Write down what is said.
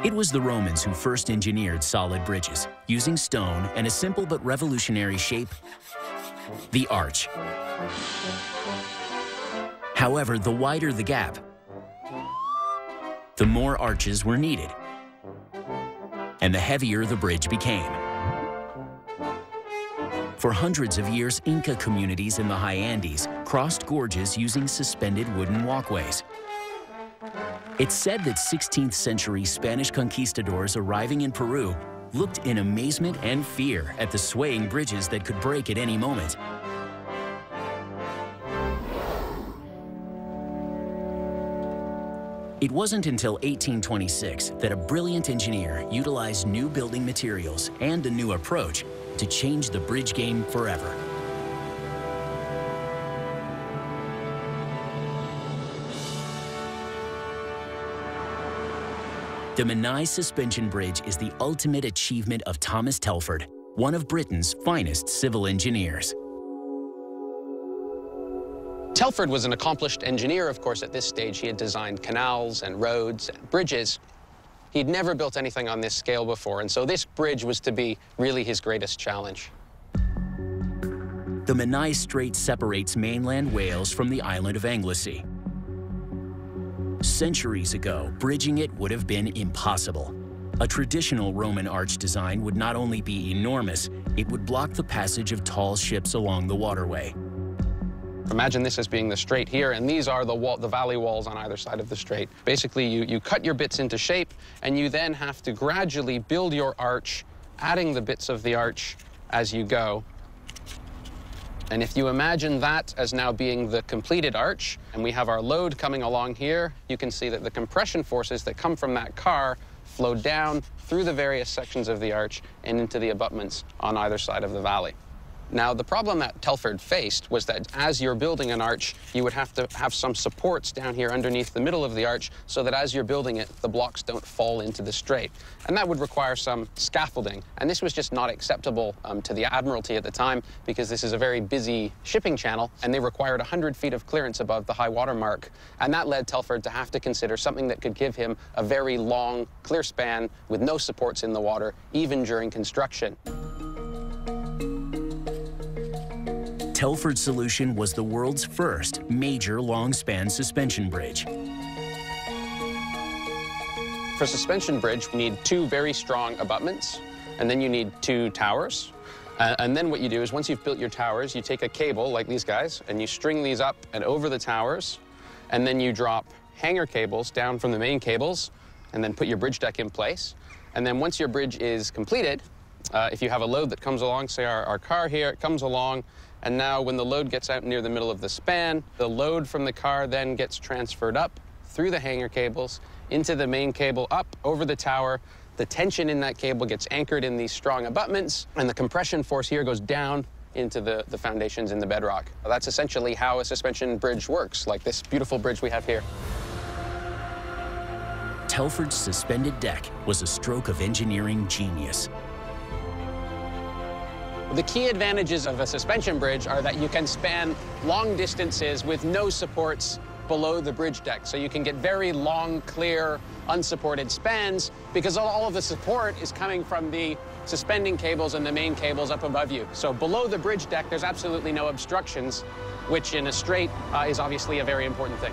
It was the Romans who first engineered solid bridges, using stone and a simple but revolutionary shape, the arch. However, the wider the gap, the more arches were needed, and the heavier the bridge became. For hundreds of years, Inca communities in the high Andes crossed gorges using suspended wooden walkways. It's said that 16th century Spanish conquistadors arriving in Peru looked in amazement and fear at the swaying bridges that could break at any moment. It wasn't until 1826 that a brilliant engineer utilized new building materials and a new approach to change the bridge game forever. The Menai Suspension Bridge is the ultimate achievement of Thomas Telford, one of Britain's finest civil engineers. Telford was an accomplished engineer, of course. At this stage, he had designed canals and roads and bridges. He'd never built anything on this scale before, and so this bridge was to be really his greatest challenge. The Menai Strait separates mainland Wales from the island of Anglesey. Centuries ago, bridging it would have been impossible. A traditional Roman arch design would not only be enormous, it would block the passage of tall ships along the waterway. Imagine this as being the strait here, and these are the valley walls on either side of the strait. Basically, you cut your bits into shape, and you then have to gradually build your arch, adding the bits of the arch as you go. And if you imagine that as now being the completed arch, and we have our load coming along here, you can see that the compression forces that come from that car flow down through the various sections of the arch and into the abutments on either side of the valley. Now, the problem that Telford faced was that as you're building an arch, you would have to have some supports down here underneath the middle of the arch so that as you're building it, the blocks don't fall into the strait. And that would require some scaffolding. And this was just not acceptable to the Admiralty at the time because this is a very busy shipping channel, and they required 100 feet of clearance above the high water mark. And that led Telford to have to consider something that could give him a very long, clear span with no supports in the water, even during construction. Telford's solution was the world's first major long-span suspension bridge. For a suspension bridge, you need two very strong abutments, and then you need two towers. And then what you do is once you've built your towers, you take a cable like these guys, and you string these up and over the towers, and then you drop hanger cables down from the main cables, and then put your bridge deck in place. And then once your bridge is completed, if you have a load that comes along, say our car here, it comes along, and now when the load gets out near the middle of the span, the load from the car then gets transferred up through the hanger cables into the main cable up over the tower. The tension in that cable gets anchored in these strong abutments, and the compression force here goes down into the foundations in the bedrock. That's essentially how a suspension bridge works, like this beautiful bridge we have here. Telford's suspended deck was a stroke of engineering genius. The key advantages of a suspension bridge are that you can span long distances with no supports below the bridge deck. So you can get very long, clear, unsupported spans because all of the support is coming from the suspending cables and the main cables up above you. So below the bridge deck, there's absolutely no obstructions, which in a strait is obviously a very important thing.